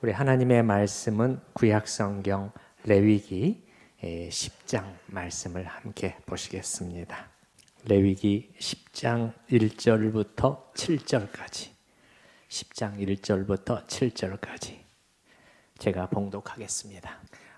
우리 하나님의 말씀은 구약성경 레위기 10장 말씀을 함께 보시겠습니다. 레위기 10장 1절부터 7절까지 10장 1절부터 7절까지 제가 봉독하겠습니다.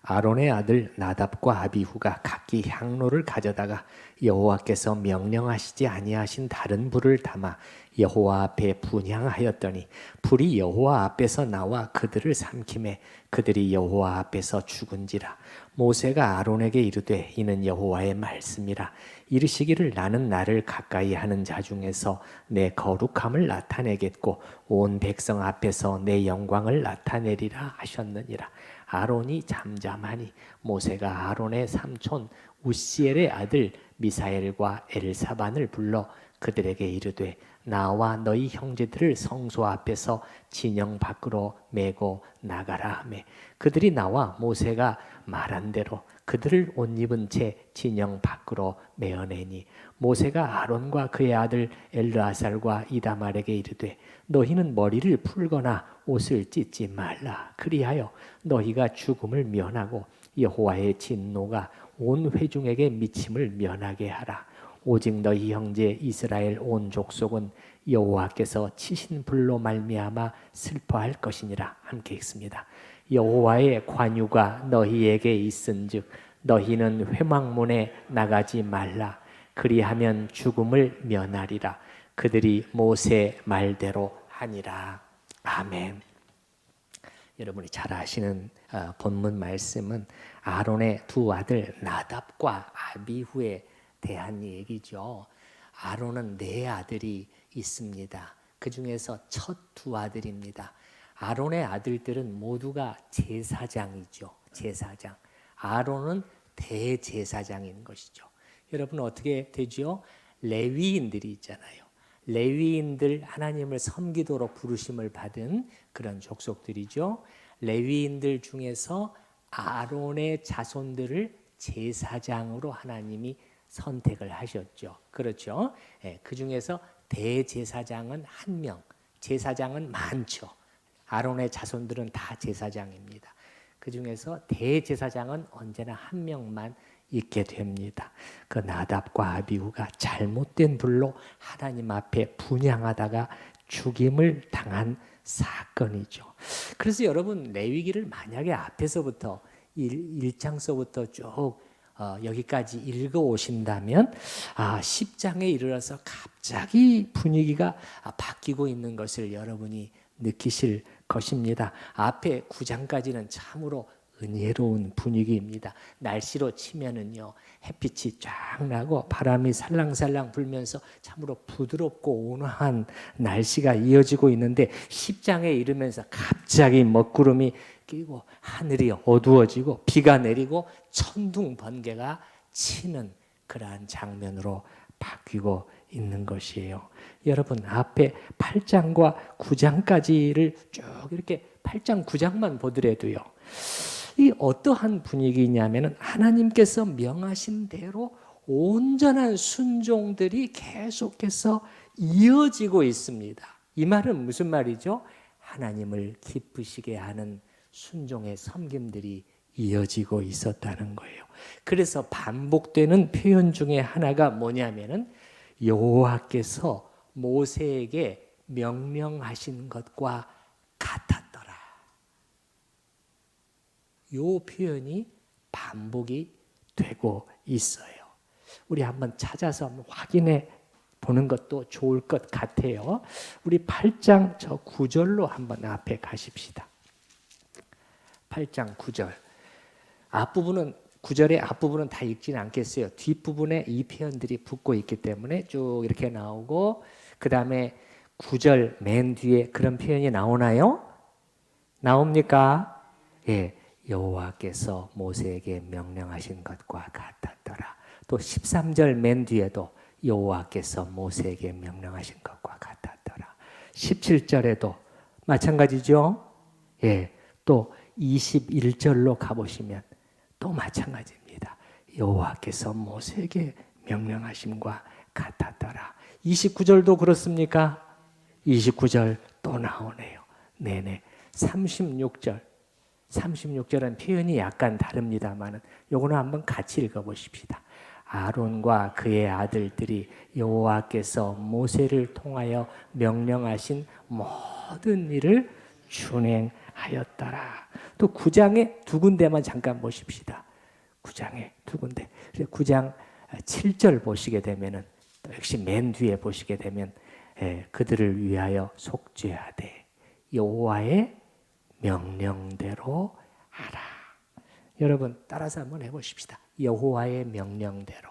아론의 아들 나답과 아비후가 각기 향로를 가져다가 여호와께서 명령하시지 아니하신 다른 불을 담아 여호와 앞에 분향하였더니 불이 여호와 앞에서 나와 그들을 삼키매 그들이 여호와 앞에서 죽은지라. 모세가 아론에게 이르되 이는 여호와의 말씀이라. 이르시기를 나는 나를 가까이 하는 자 중에서 내 거룩함을 나타내겠고 온 백성 앞에서 내 영광을 나타내리라 하셨느니라. 아론이 잠잠하니 모세가 아론의 삼촌 우시엘의 아들 미사엘과 엘사반을 불러 그들에게 이르되 나와 너희 형제들을 성소 앞에서 진영 밖으로 메고 나가라 하매 그들이 나와 모세가 말한 대로 그들을 옷 입은 채 진영 밖으로 메어내니 모세가 아론과 그의 아들 엘르아살과 이다말에게 이르되 너희는 머리를 풀거나 옷을 찢지 말라. 그리하여 너희가 죽음을 면하고 여호와의 진노가 온 회중에게 미침을 면하게 하라. 오직 너희 형제 이스라엘 온 족속은 여호와께서 치신 불로 말미암아 슬퍼할 것이니라. 함께 읽습니다. 여호와의 관유가 너희에게 있은즉 너희는 회막문에 나가지 말라. 그리하면 죽음을 면하리라. 그들이 모세 말대로 하니라. 아멘. 여러분이 잘 아시는 본문 말씀은 아론의 두 아들 나답과 아비후에 대한 얘기죠. 아론은 네 아들이 있습니다. 그 중에서 첫 두 아들입니다. 아론의 아들들은 모두가 제사장이죠. 제사장. 아론은 대제사장인 것이죠. 여러분 어떻게 되죠? 레위인들이 있잖아요. 레위인들 하나님을 섬기도록 부르심을 받은 그런 족속들이죠. 레위인들 중에서 아론의 자손들을 제사장으로 하나님이 선택을 하셨죠. 그렇죠? 그 중에서 대제사장은 한 명, 제사장은 많죠. 아론의 자손들은 다 제사장입니다. 그 중에서 대제사장은 언제나 한 명만 있게 됩니다. 그 나답과 아비후가 잘못된 불로 하나님 앞에 분향하다가 죽임을 당한 사건이죠. 그래서 여러분 레위기를 만약에 앞에서부터 1장서부터 쭉 여기까지 읽어 오신다면 10장에 이르러서 갑자기 분위기가 바뀌고 있는 것을 여러분이 느끼실 것입니다. 앞에 9장까지는 참으로 은혜로운 분위기입니다. 날씨로 치면은요 햇빛이 쫙 나고 바람이 살랑살랑 불면서 참으로 부드럽고 온화한 날씨가 이어지고 있는데 10장에 이르면서 갑자기 먹구름이 끼고 하늘이 어두워지고 비가 내리고 천둥 번개가 치는 그러한 장면으로 바뀌고 있는 것이에요. 여러분 앞에 8장과 9장까지를 쭉 이렇게 8장 9장만 보더라도요. 이 어떠한 분위기냐면은 하나님께서 명하신 대로 온전한 순종들이 계속해서 이어지고 있습니다. 이 말은 무슨 말이죠? 하나님을 기쁘시게 하는 순종의 섬김들이 이어지고 있었다는 거예요. 그래서 반복되는 표현 중에 하나가 뭐냐면은 여호와께서 모세에게 명령하신 것과 같았더라. 이 표현이 반복이 되고 있어요. 우리 한번 찾아서 한번 확인해 보는 것도 좋을 것 같아요. 우리 8장 저 9절로 한번 앞에 가십시다. 8장 9절. 앞부분은 9절의 앞부분은 다 읽지는 않겠어요. 뒷부분에 이 표현들이 붙고 있기 때문에 쭉 이렇게 나오고 그 다음에 9절 맨 뒤에 그런 표현이 나오나요? 나옵니까? 예. 여호와께서 모세에게 명령하신 것과 같았더라. 또 13절 맨 뒤에도 여호와께서 모세에게 명령하신 것과 같았더라. 17절에도 마찬가지죠. 예, 또 21절로 가보시면 또 마찬가지입니다. 여호와께서 모세에게 명령하심과 같았더라. 29절도 그렇습니까? 29절 또 나오네요. 네네. 36절. 36절은 표현이 약간 다릅니다만은 요거는 한번 같이 읽어보십시다. 아론과 그의 아들들이 여호와께서 모세를 통하여 명령하신 모든 일을 준행하였더라. 또 9장에 두 군데만 잠깐 보십시다. 9장에 두 군데. 9장 7절 보시게 되면은 또 역시 맨 뒤에 보시게 되면 그들을 위하여 속죄하되 여호와의 명령대로 하라. 여러분 따라서 한번 해보십시다. 여호와의 명령대로.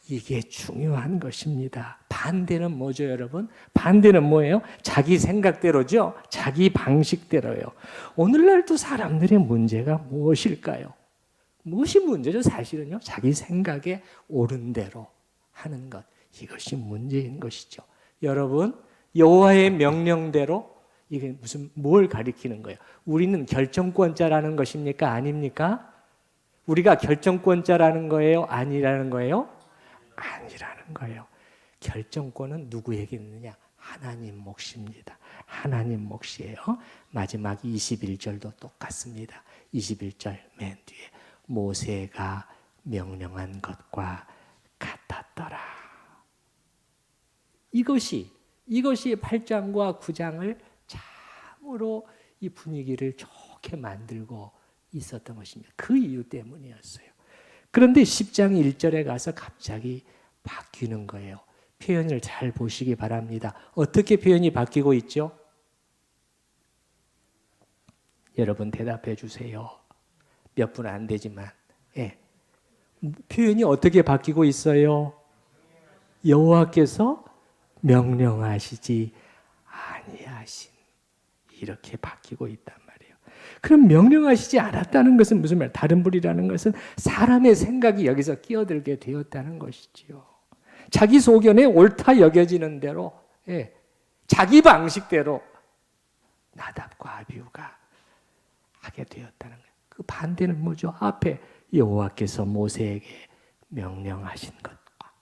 이게 중요한 것입니다. 반대는 뭐죠, 여러분? 반대는 뭐예요? 자기 생각대로죠. 자기 방식대로요. 오늘날도 사람들의 문제가 무엇일까요? 무엇이 문제죠? 사실은요. 자기 생각에 옳은 대로 하는 것. 이것이 문제인 것이죠. 여러분, 여호와의 명령대로 이게 뭘 가리키는 거예요? 우리는 결정권자라는 것입니까? 아닙니까? 우리가 결정권자라는 거예요? 아니라는 거예요? 아니라는 거예요. 결정권은 누구에게 있느냐? 하나님 몫입니다. 하나님 몫이에요. 마지막 21절도 똑같습니다. 21절 맨 뒤에 모세가 명령한 것과 같았더라. 이것이 8장과 9장을 참으로 이 분위기를 좋게 만들고 있었던 것입니다. 그 이유 때문이었어요. 그런데 10장 1절에 가서 갑자기 바뀌는 거예요. 표현을 잘 보시기 바랍니다. 어떻게 표현이 바뀌고 있죠? 여러분 대답해 주세요. 몇 분 안 되지만. 표현이 어떻게 바뀌고 있어요? 여호와께서 명령하시지 아니하신. 이렇게 바뀌고 있단 말이에요. 그럼 명령하시지 않았다는 것은 무슨 말? 다른 불이라는 것은 사람의 생각이 여기서 끼어들게 되었다는 것이지요. 자기 소견에 옳다 여겨지는 대로, 자기 방식대로 나답과 아비후가 하게 되었다는 거예요. 그 반대는 뭐죠? 앞에 여호와께서 모세에게 명령하신 것과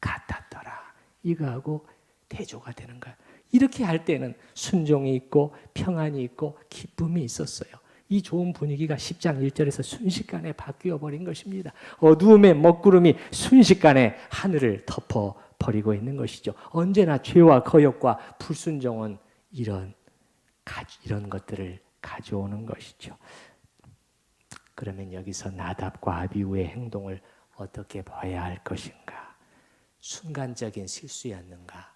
같았더라. 이거하고 대조가 되는 거예요. 이렇게 할 때는 순종이 있고 평안이 있고 기쁨이 있었어요. 이 좋은 분위기가 10장 1절에서 순식간에 바뀌어 버린 것입니다. 어두움의 먹구름이 순식간에 하늘을 덮어버리고 있는 것이죠. 언제나 죄와 거역과 불순종은 이런 것들을 가져오는 것이죠. 그러면 여기서 나답과 아비후의 행동을 어떻게 봐야 할 것인가? 순간적인 실수였는가?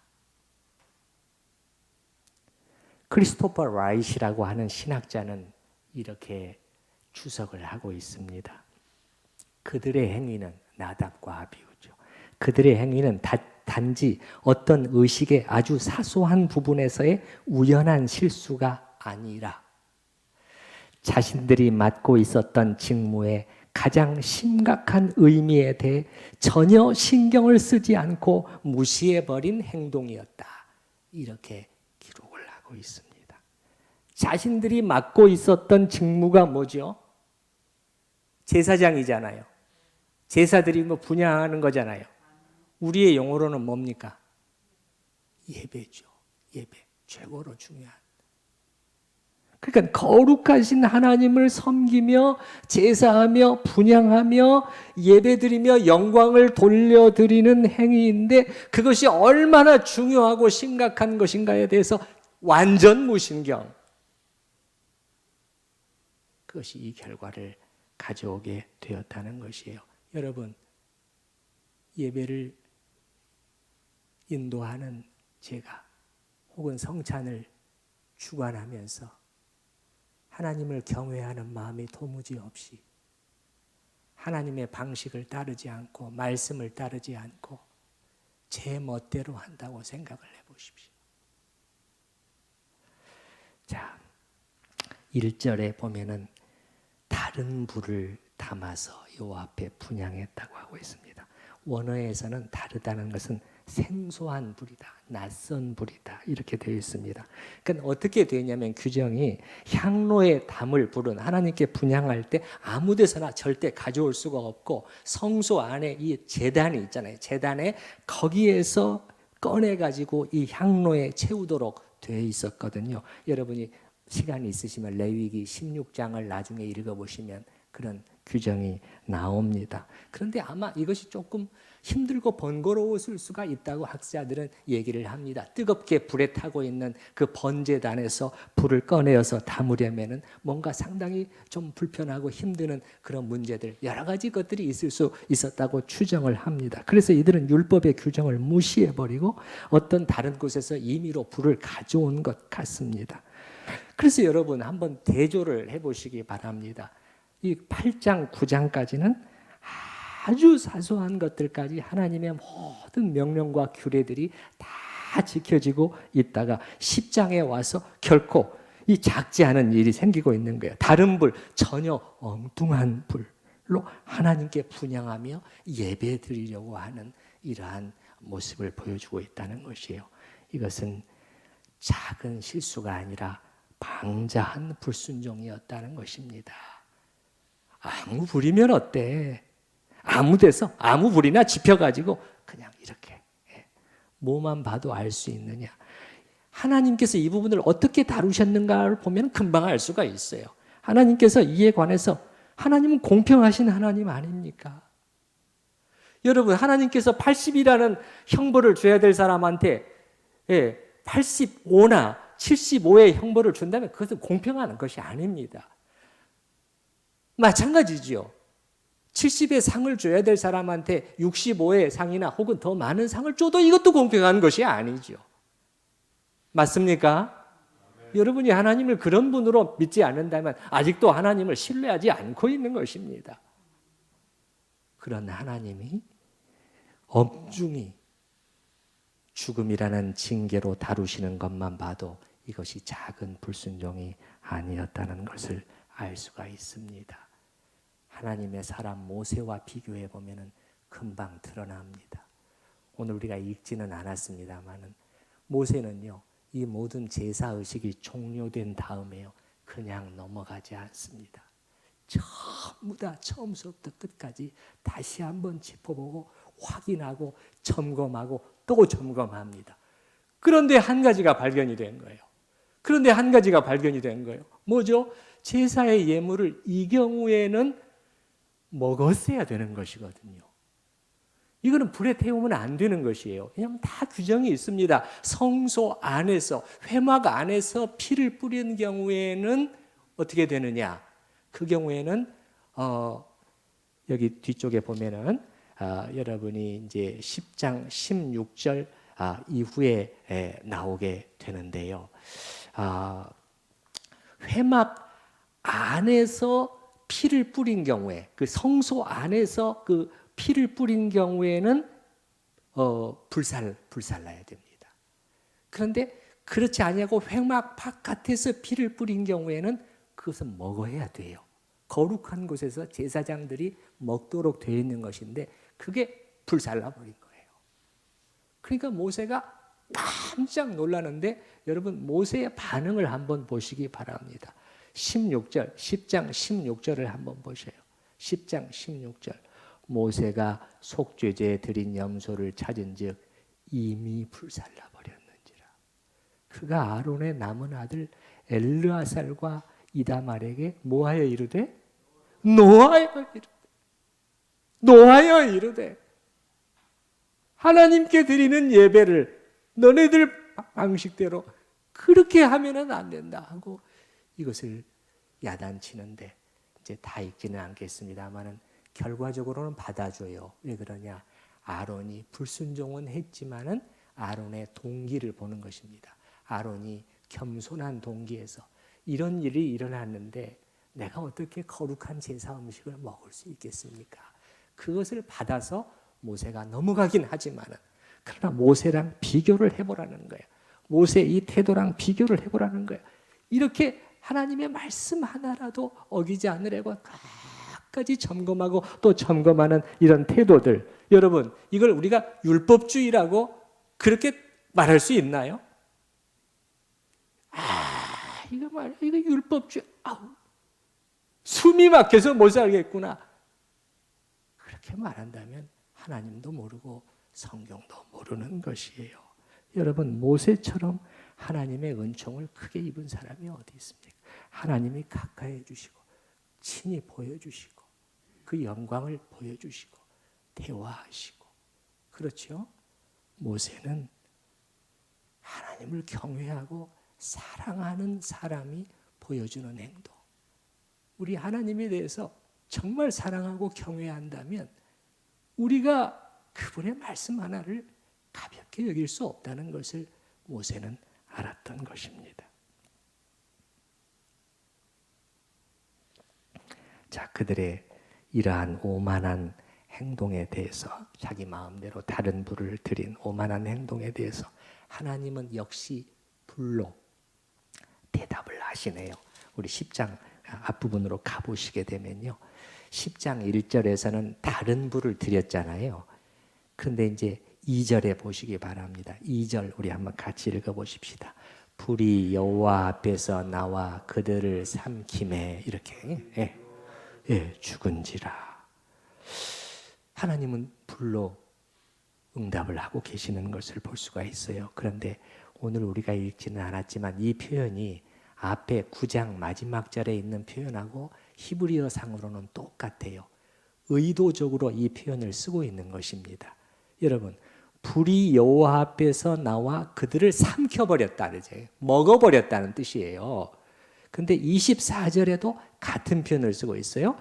크리스토퍼 라이시라고 하는 신학자는 이렇게 추석을 하고 있습니다. 그들의 행위는 나답과 아비후죠. 그들의 행위는 단지 어떤 의식의 아주 사소한 부분에서의 우연한 실수가 아니라 자신들이 맡고 있었던 직무의 가장 심각한 의미에 대해 전혀 신경을 쓰지 않고 무시해버린 행동이었다. 이렇게 기록을 하고 있습니다. 자신들이 맡고 있었던 직무가 뭐죠? 제사장이잖아요. 제사들이 분향하는 거잖아요. 우리의 용어로는 뭡니까? 예배죠. 예배. 최고로 중요한. 그러니까 거룩하신 하나님을 섬기며 제사하며 분향하며 예배드리며 영광을 돌려드리는 행위인데 그것이 얼마나 중요하고 심각한 것인가에 대해서 완전 무신경. 그것이 이 결과를 가져오게 되었다는 것이에요. 여러분, 예배를 인도하는 제가 혹은 성찬을 주관하면서 하나님을 경외하는 마음이 도무지 없이 하나님의 방식을 따르지 않고 말씀을 따르지 않고 제 멋대로 한다고 생각을 해보십시오. 자, 1절에 보면은 다른 불을 담아서 여호와 앞에 분향했다고 하고 있습니다. 원어에서는 다르다는 것은 생소한 불이다, 낯선 불이다 이렇게 되어 있습니다. 그러니까 어떻게 되냐면 규정이 향로에 담을 불은 하나님께 분향할 때 아무 데서나 절대 가져올 수가 없고 성소 안에 이 제단이 있잖아요. 제단에 거기에서 꺼내 가지고 이 향로에 채우도록 되어 있었거든요. 여러분이 시간이 있으시면 레위기 16장을 나중에 읽어보시면 그런 규정이 나옵니다. 그런데 아마 이것이 조금 힘들고 번거로웠을 수가 있다고 학자들은 얘기를 합니다. 뜨겁게 불에 타고 있는 그 번제단에서 불을 꺼내어서 담으려면은 뭔가 상당히 좀 불편하고 힘드는 그런 문제들, 여러 가지 것들이 있을 수 있었다고 추정을 합니다. 그래서 이들은 율법의 규정을 무시해버리고 어떤 다른 곳에서 임의로 불을 가져온 것 같습니다. 그래서 여러분 한번 대조를 해보시기 바랍니다. 이 8장, 9장까지는 아주 사소한 것들까지 하나님의 모든 명령과 규례들이 다 지켜지고 있다가 10장에 와서 결코 이 작지 않은 일이 생기고 있는 거예요. 다른 불, 전혀 엉뚱한 불로 하나님께 분향하며 예배 드리려고 하는 이러한 모습을 보여주고 있다는 것이에요. 이것은 작은 실수가 아니라 방자한 불순종이었다는 것입니다. 아무 불이면 어때? 아무 데서 아무 불이나 지펴가지고 그냥 이렇게 뭐만 봐도 알 수 있느냐. 하나님께서 이 부분을 어떻게 다루셨는가를 보면 금방 알 수가 있어요. 하나님께서 이에 관해서 하나님은 공평하신 하나님 아닙니까? 여러분, 하나님께서 80이라는 형벌을 줘야 될 사람한테 85나 75의 형벌을 준다면 그것은 공평한 것이 아닙니다. 마찬가지지요. 70의 상을 줘야 될 사람한테 65의 상이나 혹은 더 많은 상을 줘도 이것도 공평한 것이 아니죠. 맞습니까? 여러분이 하나님을 그런 분으로 믿지 않는다면 아직도 하나님을 신뢰하지 않고 있는 것입니다. 그런 하나님이 엄중히 죽음이라는 징계로 다루시는 것만 봐도 이것이 작은 불순종이 아니었다는 것을 알 수가 있습니다. 하나님의 사람 모세와 비교해 보면 금방 드러납니다. 오늘 우리가 읽지는 않았습니다만 모세는요, 이 모든 제사 의식이 종료된 다음에요, 그냥 넘어가지 않습니다. 전부 다 처음부터 끝까지 다시 한번 짚어보고 확인하고 점검하고 또 점검합니다. 그런데 한 가지가 발견이 된 거예요. 뭐죠? 제사의 예물을 이 경우에는 먹었어야 되는 것이거든요. 이거는 불에 태우면 안 되는 것이에요. 왜냐하면 다 규정이 있습니다. 성소 안에서, 회막 안에서 피를 뿌리는 경우에는 어떻게 되느냐? 그 경우에는 여기 뒤쪽에 보면은 여러분이 이제 10장 16절 이후에 나오게 되는데요. 회막 안에서 피를 뿌린 경우에, 그 성소 안에서 그 피를 뿌린 경우에는 불살라야 됩니다. 그런데 그렇지 아니하고 회막 바깥에서 피를 뿌린 경우에는 그것은 먹어야 돼요. 거룩한 곳에서 제사장들이 먹도록 되어 있는 것인데 그게 불살라버린 거예요. 그러니까 모세가 깜짝 놀라는데 여러분 모세의 반응을 한번 보시기 바랍니다. 16절, 10장 16절을 한번 보세요. 10장 16절. 모세가 속죄제에 드린 염소를 찾은즉 이미 불살라 버렸는지라. 그가 아론의 남은 아들 엘르아살과 이다말에게 뭐하여 이르되? 노하여 이르되 하나님께 드리는 예배를 너네들 방식대로 그렇게 하면은 안 된다 하고 이것을 야단치는데 이제 다 읽지는 않겠습니다만은 결과적으로는 받아줘요. 왜 그러냐? 아론이 불순종은 했지만은 아론의 동기를 보는 것입니다. 아론이 겸손한 동기에서 이런 일이 일어났는데 내가 어떻게 거룩한 제사 음식을 먹을 수 있겠습니까? 그것을 받아서 모세가 넘어가긴 하지만은 그러나 모세랑 비교를 해보라는 거예요. 모세의 이 태도랑 비교를 해보라는 거예요. 이렇게 하나님의 말씀 하나라도 어기지 않으려고 끝까지 점검하고 또 점검하는 이런 태도들. 여러분, 이걸 우리가 율법주의라고 그렇게 말할 수 있나요? 이거 율법주의. 숨이 막혀서 못 살겠구나. 그렇게 말한다면 하나님도 모르고 성경도 모르는 것이에요. 여러분, 모세처럼 하나님의 은총을 크게 입은 사람이 어디 있습니까? 하나님이 가까이 해주시고 친히 보여주시고 그 영광을 보여주시고 대화하시고, 그렇죠? 모세는 하나님을 경외하고 사랑하는 사람이 보여주는 행동. 우리 하나님에 대해서 정말 사랑하고 경외한다면 우리가 그분의 말씀 하나를 가볍게 여길 수 없다는 것을 모세는 알았던 것입니다. 자, 그들의 이러한 오만한 행동에 대해서, 자기 마음대로 다른 불을 들인 오만한 행동에 대해서 하나님은 역시 불로 대답을 하시네요. 우리 10장 앞부분으로 가보시게 되면요, 10장 1절에서는 다른 불을 드렸잖아요. 그런데 이제 2절에 보시기 바랍니다. 2절 우리 한번 같이 읽어보십시다. 불이 여호와 앞에서 나와 그들을 삼키매, 이렇게 죽은지라. 하나님은 불로 응답을 하고 계시는 것을 볼 수가 있어요. 그런데 오늘 우리가 읽지는 않았지만 이 표현이 앞에 9장 마지막 절에 있는 표현하고 히브리어 상으로는 똑같아요. 의도적으로 이 표현을 쓰고 있는 것입니다. 여러분, 불이 여호와 앞에서 나와 그들을 삼켜버렸다, 먹어버렸다는 뜻이에요. 근데 24절에도 같은 표현을 쓰고 있어요.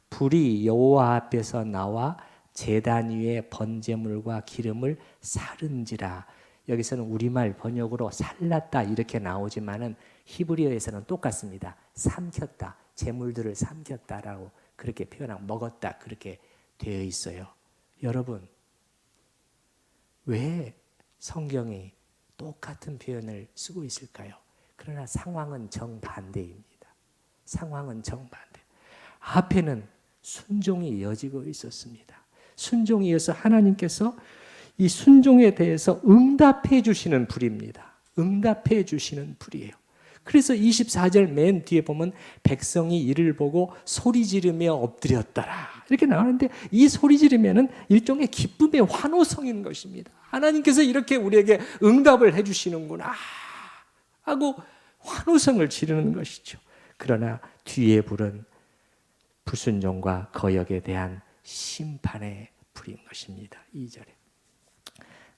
불이 여호와 앞에서 나와 제단 위에 번제물과 기름을 사른지라. 여기서는 우리말 번역으로 살랐다 이렇게 나오지만은 히브리어에서는 똑같습니다. 삼켰다, 제물들을 삼켰다라고 그렇게 표현하고 먹었다 그렇게 되어 있어요. 여러분, 왜 성경이 똑같은 표현을 쓰고 있을까요? 그러나 상황은 정반대입니다. 상황은 정반대. 앞에는 순종이 이어지고 있었습니다. 순종이 이어서 하나님께서 이 순종에 대해서 응답해 주시는 불입니다. 응답해 주시는 불이에요. 그래서 24절 맨 뒤에 보면 백성이 이를 보고 소리 지르며 엎드렸더라 이렇게 나오는데, 이 소리 지르면은 일종의 기쁨의 환호성인 것입니다. 하나님께서 이렇게 우리에게 응답을 해 주시는구나 하고 환호성을 지르는 것이죠. 그러나 뒤에 불은 불순종과 거역에 대한 심판의 불인 것입니다. 2절에.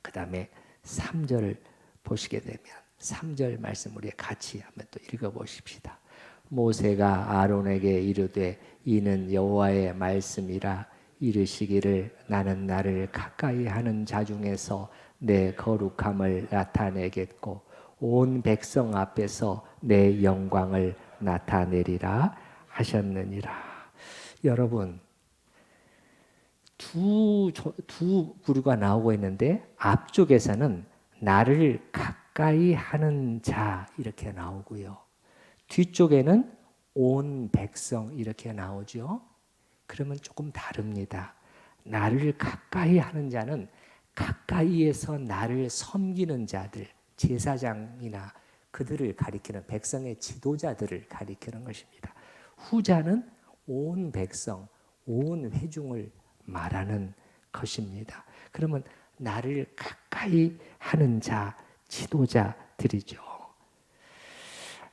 그 다음에 3절을 보시게 되면 3절 말씀 우리 같이 한번 또 읽어보십시다. 모세가 아론에게 이르되 이는 여호와의 말씀이라 이르시기를 나는 나를 가까이 하는 자 중에서 내 거룩함을 나타내겠고 온 백성 앞에서 내 영광을 나타내리라 하셨느니라. 여러분, 두 부류가 나오고 있는데 앞쪽에서는 나를 가까이 하는 자 이렇게 나오고요, 뒤쪽에는 온 백성 이렇게 나오죠. 그러면 조금 다릅니다. 나를 가까이 하는 자는 가까이에서 나를 섬기는 자들, 제사장이나 그들을 가리키는 백성의 지도자들을 가리키는 것입니다. 후자는 온 백성, 온 회중을 말하는 것입니다. 그러면 나를 가까이 하는 자, 지도자들이죠.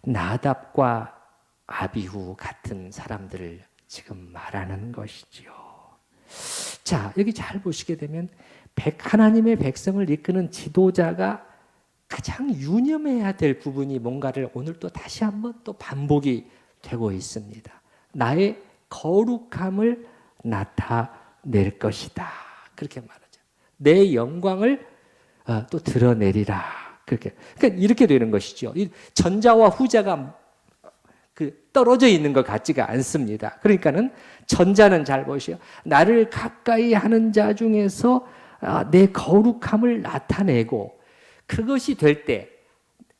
나답과 아비후 같은 사람들을 지금 말하는 것이죠. 자, 여기 잘 보시게 되면 하나님의 백성을 이끄는 지도자가 가장 유념해야 될 부분이 뭔가를 오늘 또 다시 한번 또 반복이 되고 있습니다. 나의 거룩함을 나타낼 것이다. 그렇게 말하죠. 내 영광을 또 드러내리라. 그러니까 이렇게 되는 것이죠. 전자와 후자가 떨어져 있는 것 같지가 않습니다. 그러니까는 전자는 잘 보시오. 나를 가까이 하는 자 중에서 내 거룩함을 나타내고, 그것이 될 때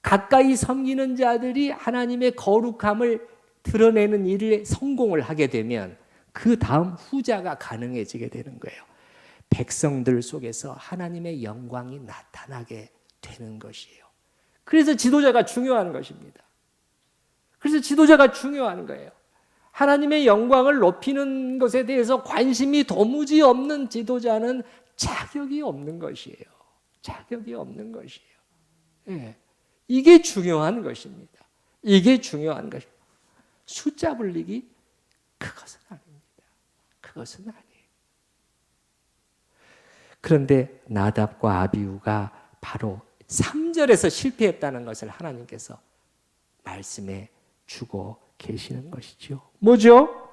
가까이 섬기는 자들이 하나님의 거룩함을 드러내는 일에 성공을 하게 되면 그 다음 후자가 가능해지게 되는 거예요. 백성들 속에서 하나님의 영광이 나타나게 되는 것이에요. 그래서 지도자가 중요한 것입니다. 그래서 지도자가 중요한 거예요. 하나님의 영광을 높이는 것에 대해서 관심이 도무지 없는 지도자는 자격이 없는 것이에요. 자격이 없는 것이에요. 예. 이게 중요한 것입니다. 이게 중요한 것입니다. 숫자 불리기 그것은 아닙니다. 그것은 아니에요. 그런데 나답과 아비후가 바로 3절에서 실패했다는 것을 하나님께서 말씀해 주고 계시는 것이죠. 뭐죠?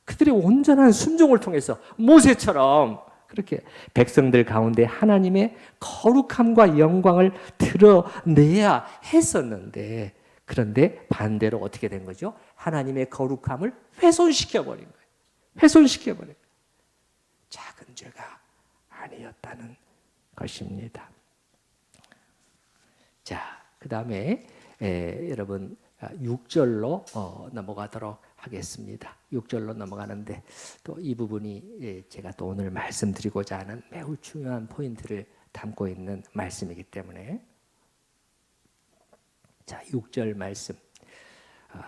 그들의 온전한 순종을 통해서 모세처럼 그렇게 백성들 가운데 하나님의 거룩함과 영광을 드러내야 했었는데, 그런데 반대로 어떻게 된 거죠? 하나님의 거룩함을 훼손시켜버린 거예요. 훼손시켜버린 거예요. 작은 죄가 아니었다는 것입니다. 자, 그 다음에 여러분 6절로 넘어가도록 하겠습니다. 6절로 넘어가는데 또 이 부분이 제가 또 오늘 말씀드리고자 하는 매우 중요한 포인트를 담고 있는 말씀이기 때문에, 자, 6절 말씀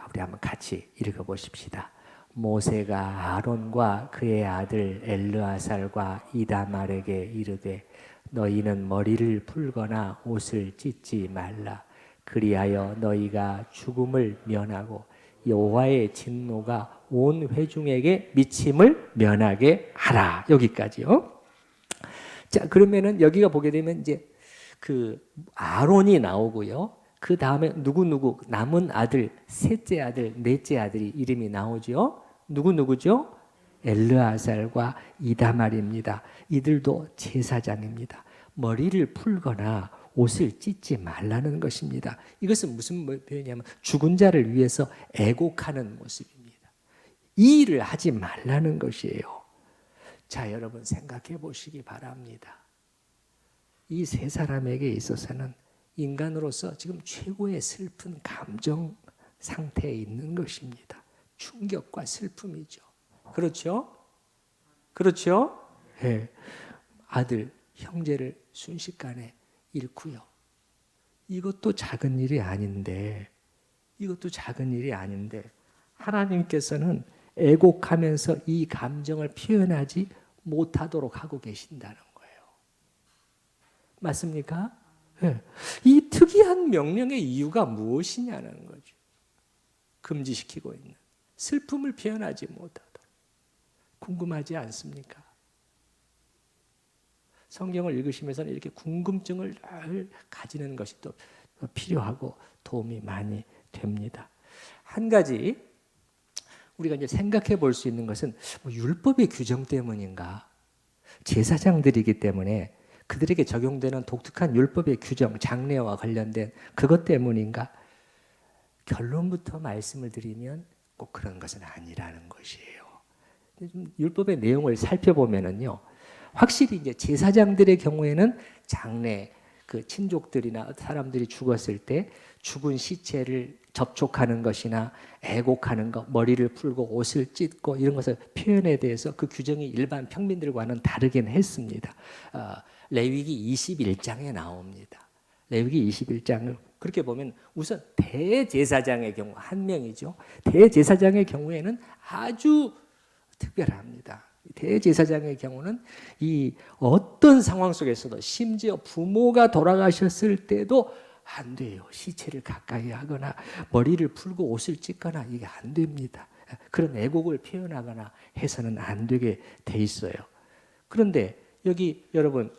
우리 한번 같이 읽어보십시다. 모세가 아론과 그의 아들 엘르아살과 이다말에게 이르되 너희는 머리를 풀거나 옷을 찢지 말라. 그리하여 너희가 죽음을 면하고 여호와의 진노가 온 회중에게 미침을 면하게 하라. 여기까지요. 자, 그러면은 여기가 보게 되면 이제 그 아론이 나오고요. 그 다음에 누구 남은 아들, 셋째 아들, 넷째 아들이 이름이 나오죠. 누구죠? 엘르아살과 이다말입니다. 이들도 제사장입니다. 머리를 풀거나 옷을 찢지 말라는 것입니다. 이것은 무슨 표현이냐면 죽은 자를 위해서 애곡하는 모습입니다. 이 일을 하지 말라는 것이에요. 자, 여러분 생각해 보시기 바랍니다. 이 세 사람에게 있어서는 인간으로서 지금 최고의 슬픈 감정 상태에 있는 것입니다. 충격과 슬픔이죠. 그렇죠? 그렇죠? 네. 아들, 형제를 순식간에 잃고요. 이것도 작은 일이 아닌데, 하나님께서는 애곡하면서 이 감정을 표현하지 못하도록 하고 계신다는 거예요. 맞습니까? 네. 이 특이한 명령의 이유가 무엇이냐는 거죠. 금지시키고 있는 슬픔을 표현하지 못하도록. 궁금하지 않습니까? 성경을 읽으시면서는 이렇게 궁금증을 늘 가지는 것이 또 필요하고 도움이 많이 됩니다. 한 가지 우리가 이제 생각해 볼 수 있는 것은 율법의 규정 때문인가? 제사장들이기 때문에 그들에게 적용되는 독특한 율법의 규정, 장례와 관련된 그것 때문인가? 결론부터 말씀을 드리면 꼭 그런 것은 아니라는 것이에요. 율법의 내용을 살펴보면은요, 확실히 이제 제사장들의 경우에는 장례, 그 친족들이나 사람들이 죽었을 때 죽은 시체를 접촉하는 것이나 애곡하는 것, 머리를 풀고 옷을 찢고 이런 것을 표현에 대해서 그 규정이 일반 평민들과는 다르긴 했습니다. 레위기 21장에 나옵니다. 레위기 21장을 그렇게 보면 우선 대제사장의 경우 한 명이죠. 대제사장의 경우에는 아주 특별합니다. 대제사장의 경우는 이 어떤 상황 속에서도 심지어 부모가 돌아가셨을 때도 안 돼요. 시체를 가까이 하거나 머리를 풀고 옷을 찢거나 이게 안 됩니다. 그런 애곡을 표현하거나 해서는 안 되게 돼 있어요. 그런데 여기 여러분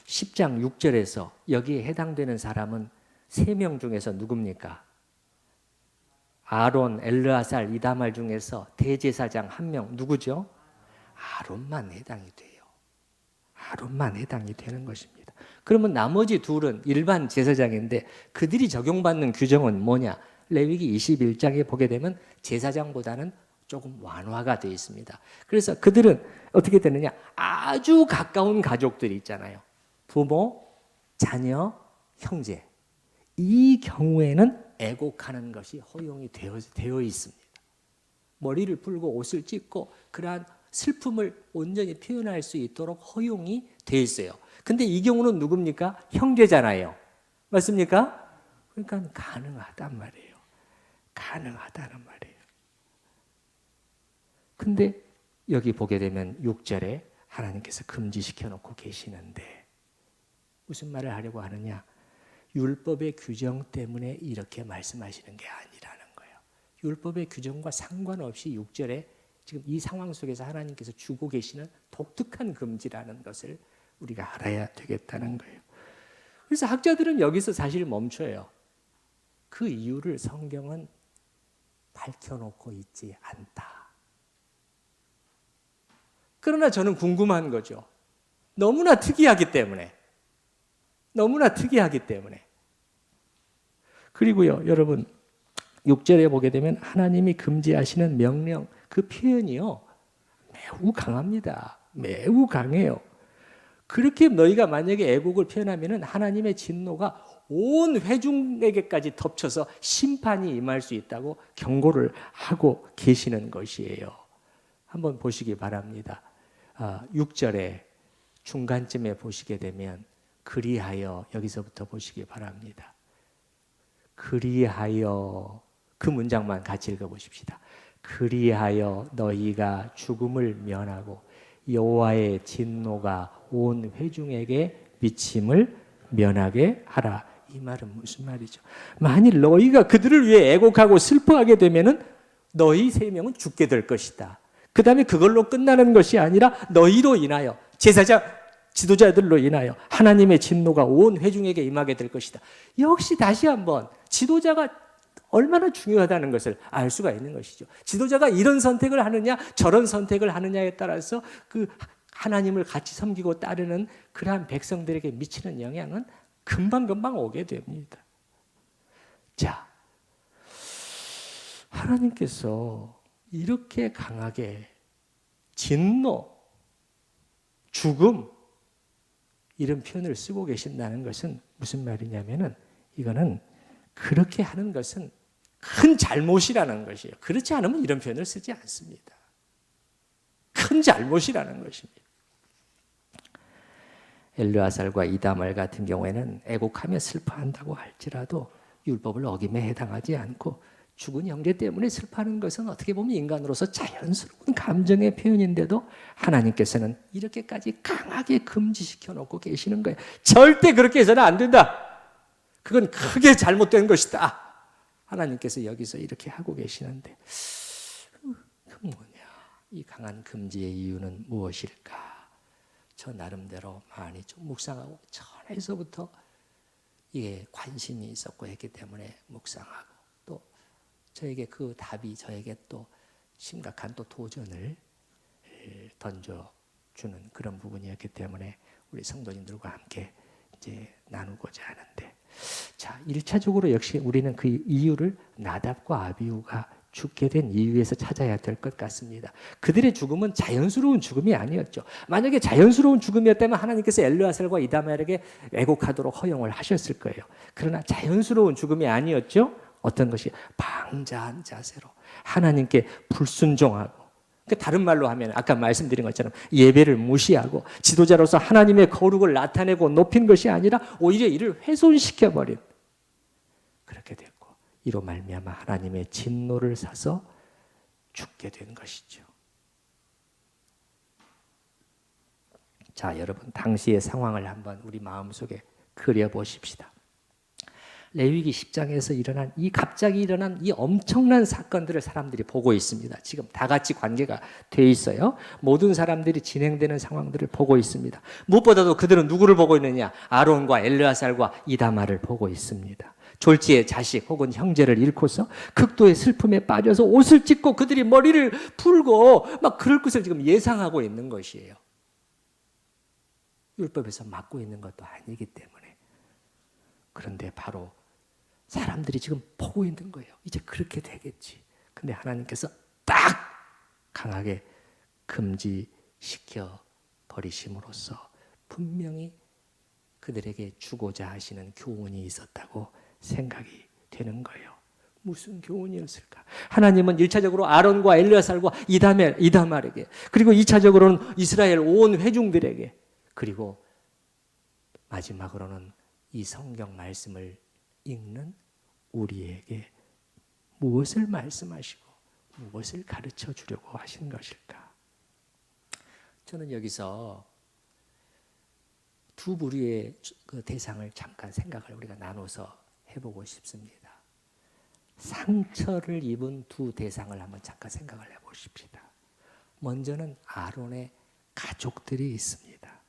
10장 6절에서 여기에 해당되는 사람은 3명 중에서 누굽니까? 아론, 엘르아살, 이다말 중에서 대제사장 1명 누구죠? 아론만 해당이 돼요. 아론만 해당이 되는 것입니다. 그러면 나머지 둘은 일반 제사장인데 그들이 적용받는 규정은 뭐냐? 레위기 21장에 보게 되면 제사장보다는 조금 완화가 되어 있습니다. 그래서 그들은 어떻게 되느냐? 아주 가까운 가족들이 있잖아요. 부모, 자녀, 형제. 이 경우에는 애곡하는 것이 허용이 되어 있습니다. 머리를 풀고 옷을 찢고 그러한 슬픔을 온전히 표현할 수 있도록 허용이 되어 있어요. 근데 이 경우는 누굽니까? 형제잖아요. 맞습니까? 그러니까 가능하단 말이에요. 가능하다는 말이에요. 근데 여기 보게 되면 6절에 하나님께서 금지시켜 놓고 계시는데 무슨 말을 하려고 하느냐? 율법의 규정 때문에 이렇게 말씀하시는 게 아니라는 거예요. 율법의 규정과 상관없이 6절에 지금 이 상황 속에서 하나님께서 주고 계시는 독특한 금지라는 것을 우리가 알아야 되겠다는 거예요. 그래서 학자들은 여기서 사실 멈춰요. 그 이유를 성경은 밝혀놓고 있지 않다. 그러나 저는 궁금한 거죠. 너무나 특이하기 때문에. 그리고요, 여러분 6절에 보게 되면 하나님이 금지하시는 명령, 그 표현이요 매우 강합니다. 매우 강해요. 그렇게 너희가 만약에 애국을 표현하면 하나님의 진노가 온 회중에게까지 덮쳐서 심판이 임할 수 있다고 경고를 하고 계시는 것이에요. 한번 보시기 바랍니다. 6절에 중간쯤에 보시게 되면 그리하여, 여기서부터 보시기 바랍니다. 그리하여, 그 문장만 같이 읽어보십시다. 그리하여 너희가 죽음을 면하고 여호와의 진노가 온 회중에게 미침을 면하게 하라. 이 말은 무슨 말이죠? 만일 너희가 그들을 위해 애곡하고 슬퍼하게 되면은 너희 세 명은 죽게 될 것이다. 그 다음에 그걸로 끝나는 것이 아니라 너희로 인하여, 제사장 지도자들로 인하여 하나님의 진노가 온 회중에게 임하게 될 것이다. 역시 다시 한번 지도자가 얼마나 중요하다는 것을 알 수가 있는 것이죠. 지도자가 이런 선택을 하느냐 저런 선택을 하느냐에 따라서 그 하나님을 같이 섬기고 따르는 그러한 백성들에게 미치는 영향은 금방금방 오게 됩니다. 자, 하나님께서 이렇게 강하게 진노, 죽음 이런 표현을 쓰고 계신다는 것은 무슨 말이냐면은 이거는 그렇게 하는 것은 큰 잘못이라는 것이에요. 그렇지 않으면 이런 표현을 쓰지 않습니다. 큰 잘못이라는 것입니다. 엘르아살과 이다말 같은 경우에는 애곡하며 슬퍼한다고 할지라도 율법을 어김에 해당하지 않고 죽은 형제 때문에 슬퍼하는 것은 어떻게 보면 인간으로서 자연스러운 감정의 표현인데도 하나님께서는 이렇게까지 강하게 금지시켜 놓고 계시는 거예요. 절대 그렇게 해서는 안 된다. 그건 크게 잘못된 것이다. 하나님께서 여기서 이렇게 하고 계시는데 그 뭐냐? 이 강한 금지의 이유는 무엇일까? 저 나름대로 많이 좀 묵상하고 전에서부터 이게 관심이 있었고 했기 때문에 묵상하고 또 저에게 그 답이 저에게 또 심각한 또 도전을 던져주는 그런 부분이었기 때문에 우리 성도님들과 함께 이제 나누고자 하는데, 자, 1차적으로 역시 우리는 그 이유를 나답과 아비후가 죽게 된 이유에서 찾아야 될 것 같습니다. 그들의 죽음은 자연스러운 죽음이 아니었죠. 만약에 자연스러운 죽음이었다면 하나님께서 엘르아살과 이다말에게 왜곡하도록 허용을 하셨을 거예요. 그러나 자연스러운 죽음이 아니었죠. 어떤 것이? 방자한 자세로 하나님께 불순종하고, 다른 말로 하면 아까 말씀드린 것처럼 예배를 무시하고 지도자로서 하나님의 거룩을 나타내고 높인 것이 아니라 오히려 이를 훼손시켜버린, 그렇게 됐고 이로 말미암아 하나님의 진노를 사서 죽게 된 것이죠. 자, 여러분 당시의 상황을 한번 우리 마음속에 그려보십시다. 레위기 10장에서 일어난 이 갑자기 일어난 이 엄청난 사건들을 사람들이 보고 있습니다. 지금 다 같이 관계가 돼 있어요. 모든 사람들이 진행되는 상황들을 보고 있습니다. 무엇보다도 그들은 누구를 보고 있느냐? 아론과 엘르아살과 이다말을 보고 있습니다. 졸지의 자식 혹은 형제를 잃고서 극도의 슬픔에 빠져서 옷을 찢고 그들이 머리를 풀고 막 그럴 것을 지금 예상하고 있는 것이에요. 율법에서 막고 있는 것도 아니기 때문에. 그런데 바로 사람들이 지금 보고 있는 거예요. 이제 그렇게 되겠지. 근데 하나님께서 딱 강하게 금지시켜 버리심으로써 분명히 그들에게 주고자 하시는 교훈이 있었다고 생각이 되는 거예요. 무슨 교훈이었을까? 하나님은 1차적으로 아론과 엘르아살과 이다말에게, 그리고 2차적으로는 이스라엘 온 회중들에게, 그리고 마지막으로는 이 성경 말씀을 읽는 우리에게 무엇을 말씀하시고 무엇을 가르쳐 주려고 하신 것일까? 저는 여기서 두 부류의 그 대상을 잠깐 생각을 우리가 나눠서 해보고 싶습니다. 상처를 입은 두 대상을 한번 잠깐 생각을 해보십시다. 먼저는 아론의 가족들이 있습니다.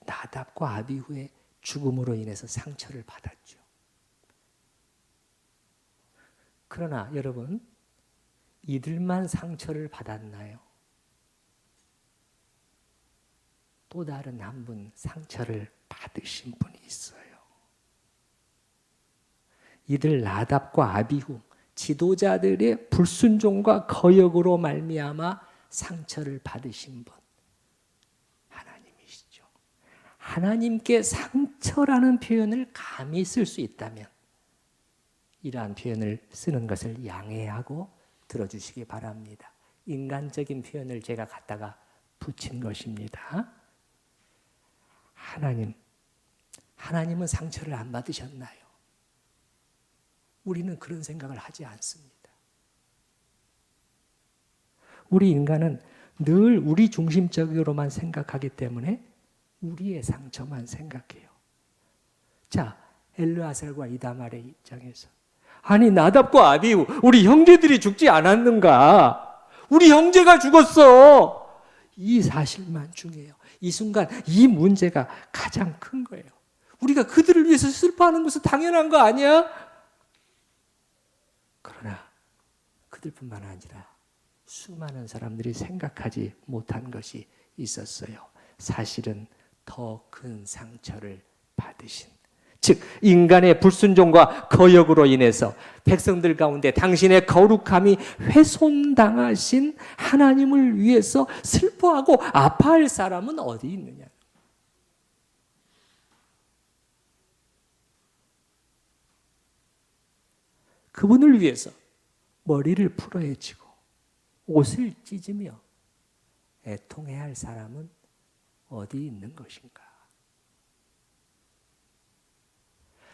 나답과 아비후의 죽음으로 인해서 상처를 받았죠. 그러나 여러분, 이들만 상처를 받았나요? 또 다른 한 분 상처를 받으신 분이 있어요. 이들 나답과 아비후 지도자들의 불순종과 거역으로 말미암아 상처를 받으신 분, 하나님이시죠. 하나님께 상처라는 표현을 감히 쓸 수 있다면 이러한 표현을 쓰는 것을 양해하고 들어주시기 바랍니다. 인간적인 표현을 제가 갖다가 붙인 것입니다. 하나님은 상처를 안 받으셨나요? 우리는 그런 생각을 하지 않습니다. 우리 인간은 늘 우리 중심적으로만 생각하기 때문에 우리의 상처만 생각해요. 자, 엘르아살과 이다말의 입장에서 아니 나답과 아비후 우리 형제들이 죽지 않았는가? 우리 형제가 죽었어. 이 사실만 중요해요. 이 순간 이 문제가 가장 큰 거예요. 우리가 그들을 위해서 슬퍼하는 것은 당연한 거 아니야? 그러나 그들뿐만 아니라 수많은 사람들이 생각하지 못한 것이 있었어요. 사실은 더 큰 상처를 받으신, 즉 인간의 불순종과 거역으로 인해서 백성들 가운데 당신의 거룩함이 훼손당하신 하나님을 위해서 슬퍼하고 아파할 사람은 어디 있느냐? 그분을 위해서 머리를 풀어헤치고 옷을 찢으며 애통해야 할 사람은 어디 있는 것인가?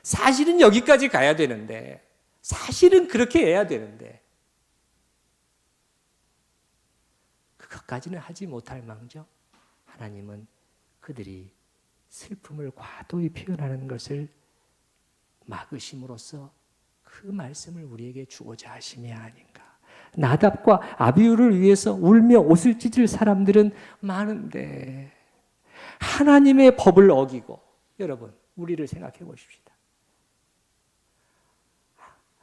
사실은 여기까지 가야 되는데, 사실은 그렇게 해야 되는데 그것까지는 하지 못할 망정 하나님은 그들이 슬픔을 과도히 표현하는 것을 막으심으로써 그 말씀을 우리에게 주고자 하심이 아닌가. 나답과 아비후를 위해서 울며 옷을 찢을 사람들은 많은데 하나님의 법을 어기고, 여러분 우리를 생각해 보십시다.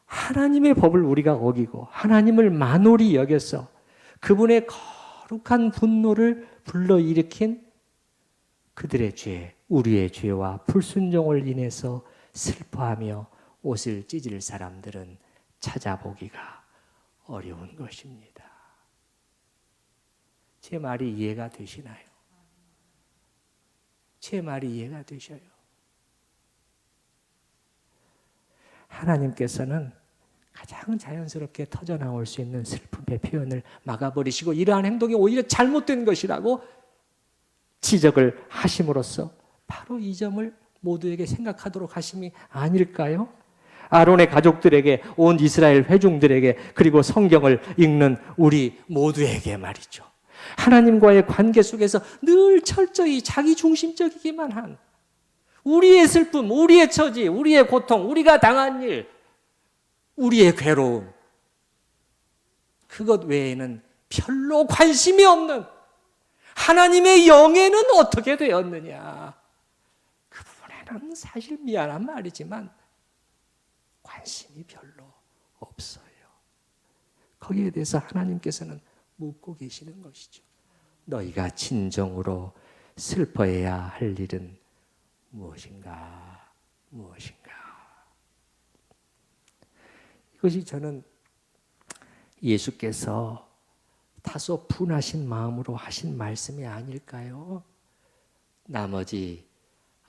하나님의 법을 우리가 어기고 하나님을 만홀히 여겨서 그분의 거룩한 분노를 불러일으킨 그들의 죄, 우리의 죄와 불순종을 인해서 슬퍼하며 옷을 찢을 사람들은 찾아보기가 어려운 것입니다. 제 말이 이해가 되시나요? 제 말이 이해가 되셔요? 하나님께서는 가장 자연스럽게 터져나올 수 있는 슬픔의 표현을 막아버리시고 이러한 행동이 오히려 잘못된 것이라고 지적을 하심으로써 바로 이 점을 모두에게 생각하도록 하심이 아닐까요? 아론의 가족들에게, 온 이스라엘 회중들에게, 그리고 성경을 읽는 우리 모두에게 말이죠. 하나님과의 관계 속에서 늘 철저히 자기 중심적이기만 한 우리의 슬픔, 우리의 처지, 우리의 고통, 우리가 당한 일, 우리의 괴로움, 그것 외에는 별로 관심이 없는 하나님의 영예는 어떻게 되었느냐. 그 부분에는 사실 미안한 말이지만 관심이 별로 없어요. 거기에 대해서 하나님께서는 묻고 계시는 것이죠. 너희가 진정으로 슬퍼해야 할 일은 무엇인가? 무엇인가? 이것이 저는 예수께서 다소 분하신 마음으로 하신 말씀이 아닐까요? 나머지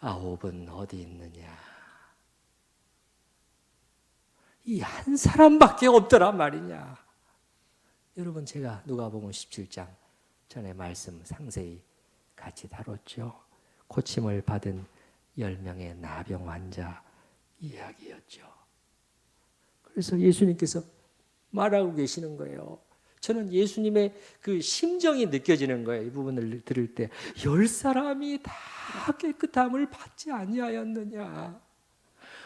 9은 어디 있느냐? 이 한 사람밖에 없더란 말이냐? 여러분, 제가 누가복음 17장 전에 말씀 상세히 같이 다뤘죠. 고침을 받은 10명의 나병 환자 이야기였죠. 그래서 예수님께서 말하고 계시는 거예요. 저는 예수님의 그 심정이 느껴지는 거예요. 이 부분을 들을 때 10사람이 다 깨끗함을 받지 아니하였느냐.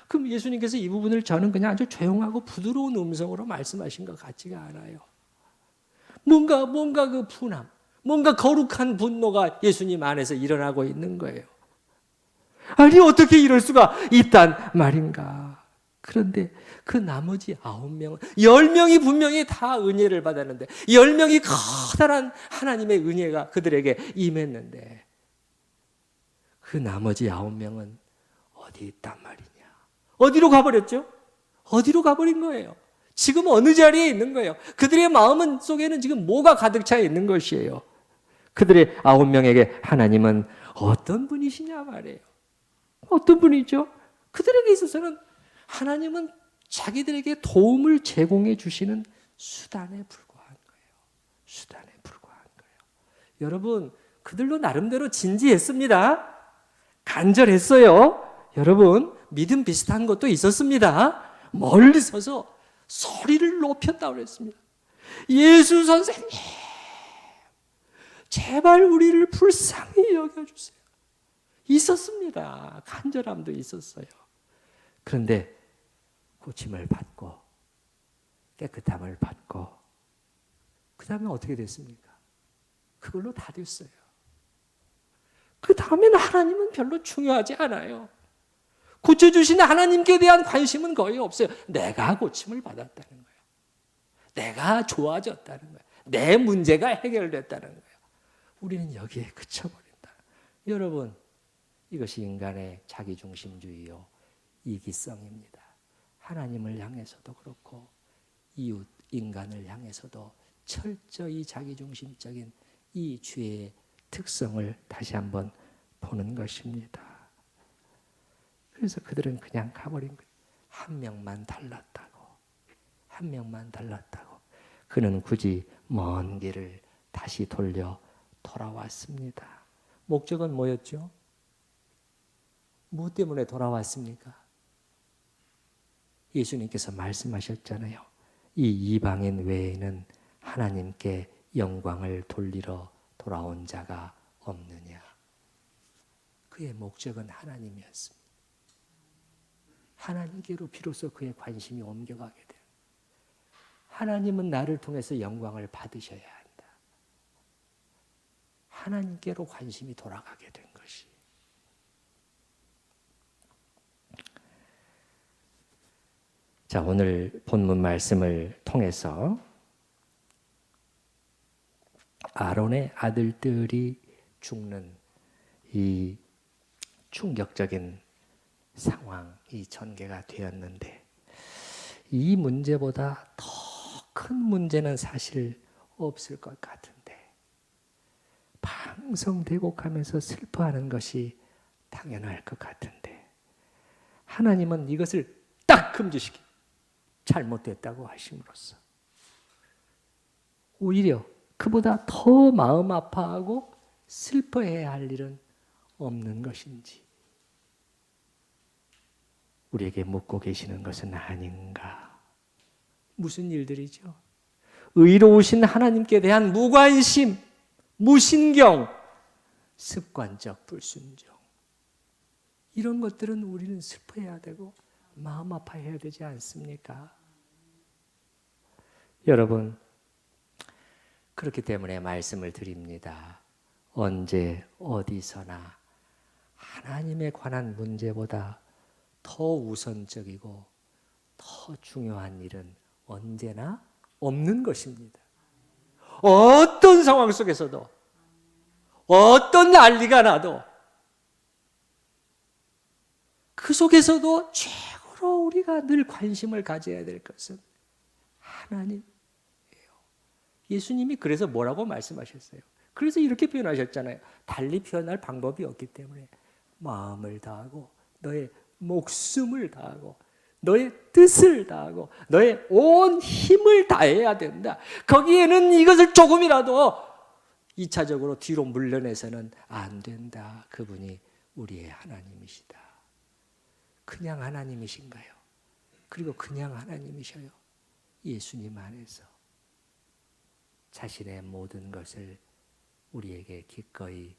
그럼 예수님께서 이 부분을 저는 그냥 아주 조용하고 부드러운 음성으로 말씀하신 것 같지가 않아요. 뭔가 그 분함, 뭔가 거룩한 분노가 예수님 안에서 일어나고 있는 거예요. 아니 어떻게 이럴 수가 있단 말인가. 그런데 그 나머지 9명은 10명이 분명히 다 은혜를 받았는데 10명이 커다란 하나님의 은혜가 그들에게 임했는데 그 나머지 9명은 어디 있단 말이냐. 어디로 가버렸죠? 어디로 가버린 거예요? 지금 어느 자리에 있는 거예요? 그들의 마음 속에는 지금 뭐가 가득 차 있는 것이에요? 그들의 9명에게 하나님은 어떤 분이시냐 말이에요. 어떤 분이죠? 그들에게 있어서는 하나님은 자기들에게 도움을 제공해 주시는 수단에 불과한 거예요. 수단에 불과한 거예요. 여러분, 그들도 나름대로 진지했습니다. 간절했어요. 여러분, 믿음 비슷한 것도 있었습니다. 멀리 서서 소리를 높였다고 그랬습니다. 예수 선생님, 제발 우리를 불쌍히 여겨주세요. 있었습니다. 간절함도 있었어요. 그런데 고침을 받고 깨끗함을 받고 그 다음에 어떻게 됐습니까? 그걸로 다 됐어요. 그 다음에는 하나님은 별로 중요하지 않아요. 고쳐주시는 하나님께 대한 관심은 거의 없어요. 내가 고침을 받았다는 거예요. 내가 좋아졌다는 거예요. 내 문제가 해결됐다는 거예요. 우리는 여기에 그쳐버린다. 여러분, 이것이 인간의 자기중심주의요 이기성입니다. 하나님을 향해서도 그렇고 이웃 인간을 향해서도 철저히 자기중심적인 이 죄의 특성을 다시 한번 보는 것입니다. 그래서 그들은 그냥 가버린 거예요. 한 명만 달랐다고. 한 명만 달랐다고. 그는 굳이 먼 길을 다시 돌아왔습니다. 목적은 뭐였죠? 무엇 때문에 돌아왔습니까? 예수님께서 말씀하셨잖아요. 이 이방인 외에는 하나님께 영광을 돌리러 돌아온 자가 없느냐. 그의 목적은 하나님이었습니다. 하나님께로 비로소 그의 관심이 옮겨가게 돼요. 하나님은 나를 통해서 영광을 받으셔야 한다. 하나님께로 관심이 돌아가게 된 것이. 자, 오늘 본문 말씀을 통해서 아론의 아들들이 죽는 이 충격적인 상황이 전개가 되었는데 이 문제보다 더 큰 문제는 사실 없을 것 같은데 방송대곡하면서 슬퍼하는 것이 당연할 것 같은데 하나님은 이것을 딱 금지시키 잘못됐다고 하심으로써 오히려 그보다 더 마음 아파하고 슬퍼해야 할 일은 없는 것인지 우리에게 묻고 계시는 것은 아닌가. 무슨 일들이죠? 의로우신 하나님께 대한 무관심, 무신경, 습관적 불순종. 이런 것들은 우리는 슬퍼해야 되고 마음 아파해야 되지 않습니까? 여러분, 그렇기 때문에 말씀을 드립니다. 언제 어디서나 하나님에 관한 문제보다 더 우선적이고 더 중요한 일은 언제나 없는 것입니다. 어떤 상황 속에서도 어떤 난리가 나도 그 속에서도 최고로 우리가 늘 관심을 가져야 될 것은 하나님이에요. 예수님이 그래서 뭐라고 말씀하셨어요? 그래서 이렇게 표현하셨잖아요. 달리 표현할 방법이 없기 때문에 마음을 다하고 너의 목숨을 다하고 너의 뜻을 다하고 너의 온 힘을 다해야 된다. 거기에는 이것을 조금이라도 2차적으로 뒤로 물러내서는 안 된다. 그분이 우리의 하나님이시다. 그냥 하나님이신가요? 그리고 그냥 하나님이셔요. 예수님 안에서. 자신의 모든 것을 우리에게 기꺼이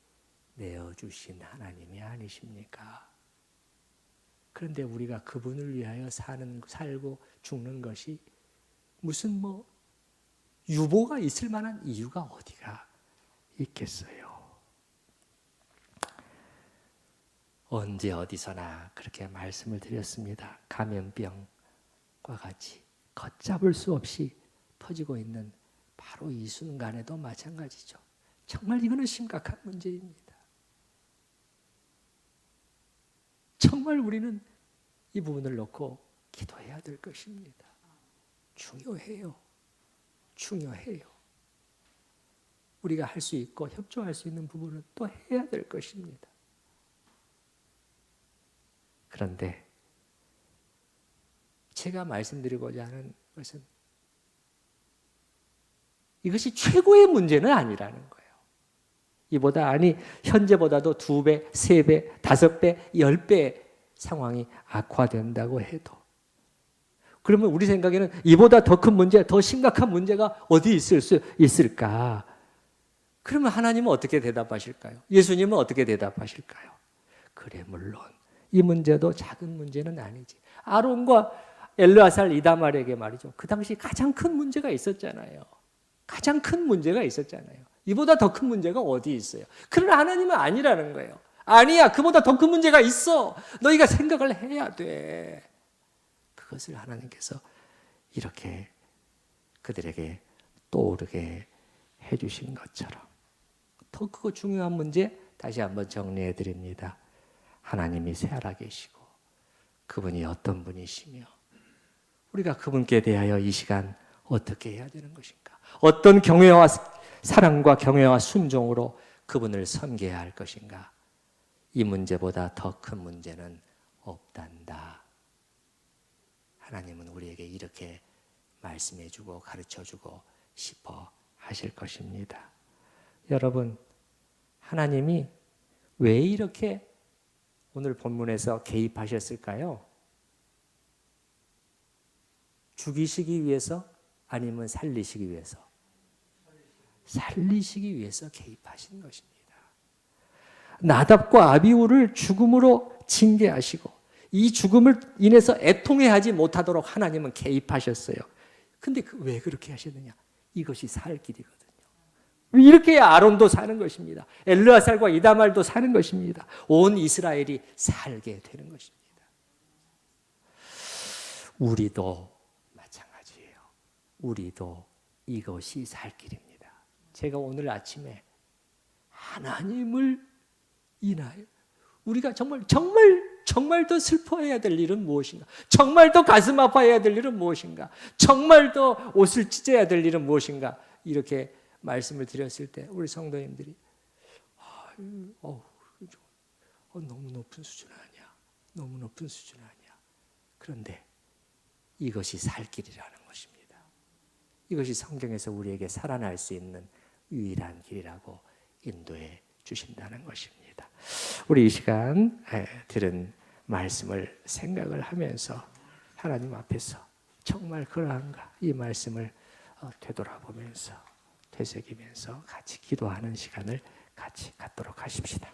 내어주신 하나님이 아니십니까? 그런데 우리가 그분을 위하여 살고 죽는 것이 무슨 유보가 있을 만한 이유가 어디가 있겠어요? 언제 어디서나 그렇게 말씀을 드렸습니다. 감염병과 같이 걷잡을 수 없이 퍼지고 있는 바로 이 순간에도 마찬가지죠. 정말 이거는 심각한 문제입니다. 정말 우리는 이 부분을 놓고 기도해야 될 것입니다. 중요해요. 중요해요. 우리가 할 수 있고 협조할 수 있는 부분은 또 해야 될 것입니다. 그런데 제가 말씀드리고자 하는 것은 이것이 최고의 문제는 아니라는 거예요. 이보다 현재보다도 2배, 3배, 5배, 10배 상황이 악화된다고 해도 그러면 우리 생각에는 이보다 더 큰 문제, 더 심각한 문제가 어디 있을 수 있을까? 그러면 하나님은 어떻게 대답하실까요? 예수님은 어떻게 대답하실까요? 그래, 물론 이 문제도 작은 문제는 아니지. 아론과 엘르아살 이다말에게 말이죠. 그 당시 가장 큰 문제가 있었잖아요. 가장 큰 문제가 있었잖아요. 이보다 더 큰 문제가 어디 있어요? 그러나 하나님은 아니라는 거예요. 아니야, 그보다 더 큰 문제가 있어. 너희가 생각을 해야 돼. 그것을 하나님께서 이렇게 그들에게 떠오르게 해주신 것처럼 더 크고 중요한 문제 다시 한번 정리해 드립니다. 하나님이 살아계시고 그분이 어떤 분이시며 우리가 그분께 대하여 이 시간 어떻게 해야 되는 것인가? 어떤 경외와 사랑과 경외와 순종으로 그분을 섬겨야 할 것인가? 이 문제보다 더 큰 문제는 없단다. 하나님은 우리에게 이렇게 말씀해주고 가르쳐주고 싶어 하실 것입니다. 여러분, 하나님이 왜 이렇게 오늘 본문에서 개입하셨을까요? 죽이시기 위해서 아니면 살리시기 위해서? 살리시기 위해서 개입하신 것입니다. 나답과 아비후를 죽음으로 징계하시고 이 죽음을 인해서 애통해하지 못하도록 하나님은 개입하셨어요. 근데 왜 그렇게 하셨느냐? 이것이 살 길이거든요. 이렇게 해야 아론도 사는 것입니다. 엘르아살과 이다말도 사는 것입니다. 온 이스라엘이 살게 되는 것입니다. 우리도 마찬가지예요. 우리도 이것이 살 길입니다. 제가 오늘 아침에 하나님을 인하여 우리가 정말 더 슬퍼해야 될 일은 무엇인가? 정말 더 가슴 아파해야 될 일은 무엇인가? 정말 더 옷을 찢어야 될 일은 무엇인가? 이렇게 말씀을 드렸을 때 우리 성도님들이 너무 높은 수준 아니야. 너무 높은 수준 아니야. 그런데 이것이 살 길이라는 것입니다. 이것이 성경에서 우리에게 살아날 수 있는 유일한 길이라고 인도해 주신다는 것입니다. 우리 이 시간 들은 말씀을 생각을 하면서 하나님 앞에서 정말 그러한가 이 말씀을 되돌아보면서 되새기면서 같이 기도하는 시간을 같이 갖도록 하십시다.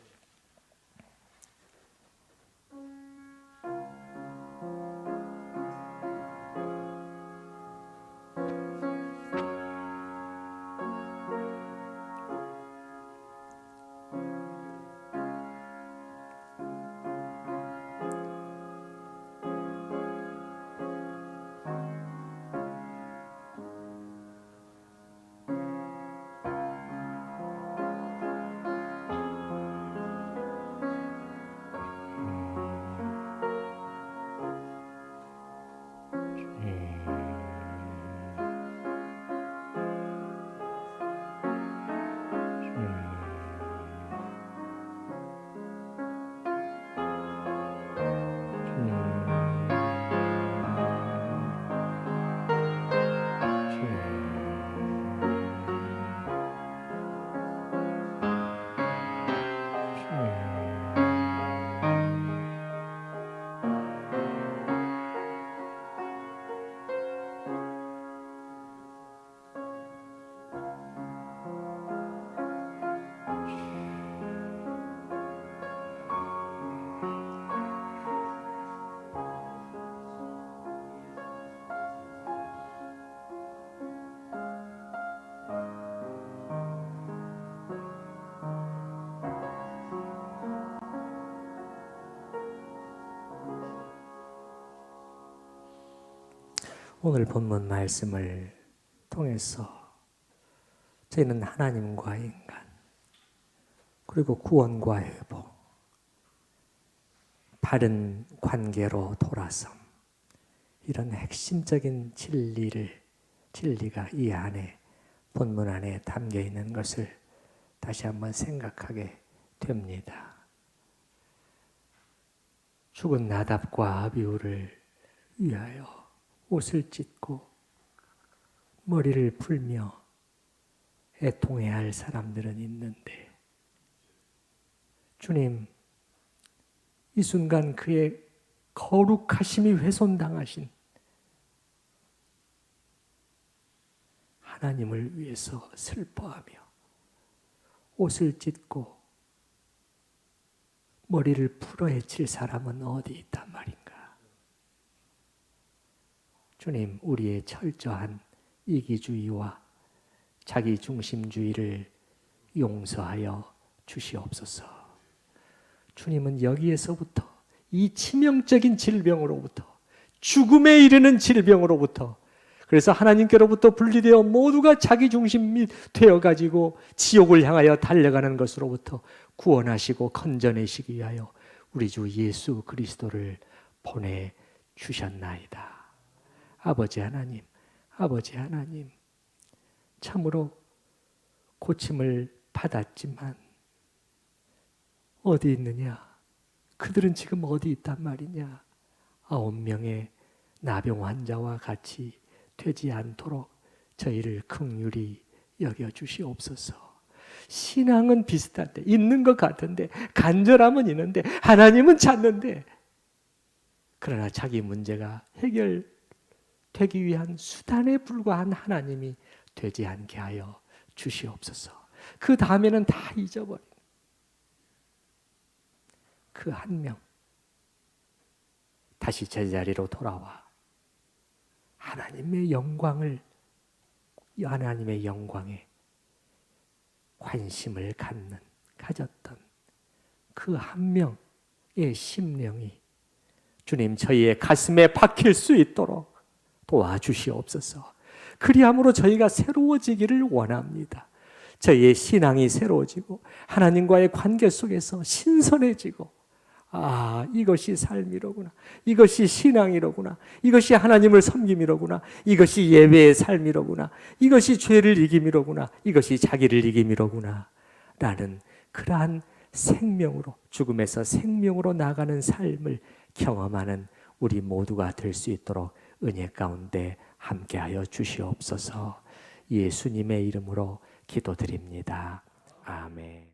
오늘 본문 말씀을 통해서 저희는 하나님과 인간, 그리고 구원과 회복, 바른 관계로 돌아섬, 이런 핵심적인 진리가 이 안에, 본문 안에 담겨 있는 것을 다시 한번 생각하게 됩니다. 죽은 나답과 아비후를 위하여 옷을 찢고 머리를 풀며 애통해야 할 사람들은 있는데, 주님, 이 순간 그의 거룩하심이 훼손당하신 하나님을 위해서 슬퍼하며 옷을 찢고 머리를 풀어헤칠 사람은 어디 있단 말인가? 주님, 우리의 철저한 이기주의와 자기중심주의를 용서하여 주시옵소서. 주님은 여기에서부터, 이 치명적인 질병으로부터, 죽음에 이르는 질병으로부터, 그래서 하나님께로부터 분리되어 모두가 자기중심이 되어가지고 지옥을 향하여 달려가는 것으로부터 구원하시고 건져내시기 위하여 우리 주 예수 그리스도를 보내주셨나이다. 아버지 하나님, 아버지 하나님, 참으로 고침을 받았지만 어디 있느냐? 그들은 지금 어디 있단 말이냐? 9명의 나병 환자와 같이 되지 않도록 저희를 긍휼히 여겨주시옵소서. 신앙은 비슷한데, 있는 것 같은데, 간절함은 있는데, 하나님은 찾는데, 그러나 자기 문제가 해결되기 위한 수단에 불과한 하나님이 되지 않게 하여 주시옵소서. 그 다음에는 다 잊어버린 그 한 명, 다시 제자리로 돌아와 하나님의 영광에 관심을 가졌던 그 한 명의 심령이 주님, 저희의 가슴에 박힐 수 있도록 도와주시옵소서. 그리함으로 저희가 새로워지기를 원합니다. 저희의 신앙이 새로워지고 하나님과의 관계 속에서 신선해지고, 이것이 삶이로구나, 이것이 신앙이로구나, 이것이 하나님을 섬김이로구나, 이것이 예배의 삶이로구나, 이것이 죄를 이김이로구나, 이것이 자기를 이김이로구나 라는 그러한 생명으로, 죽음에서 생명으로 나가는 삶을 경험하는 우리 모두가 될 수 있도록 은혜 가운데 함께하여 주시옵소서. 예수님의 이름으로 기도드립니다. 아멘.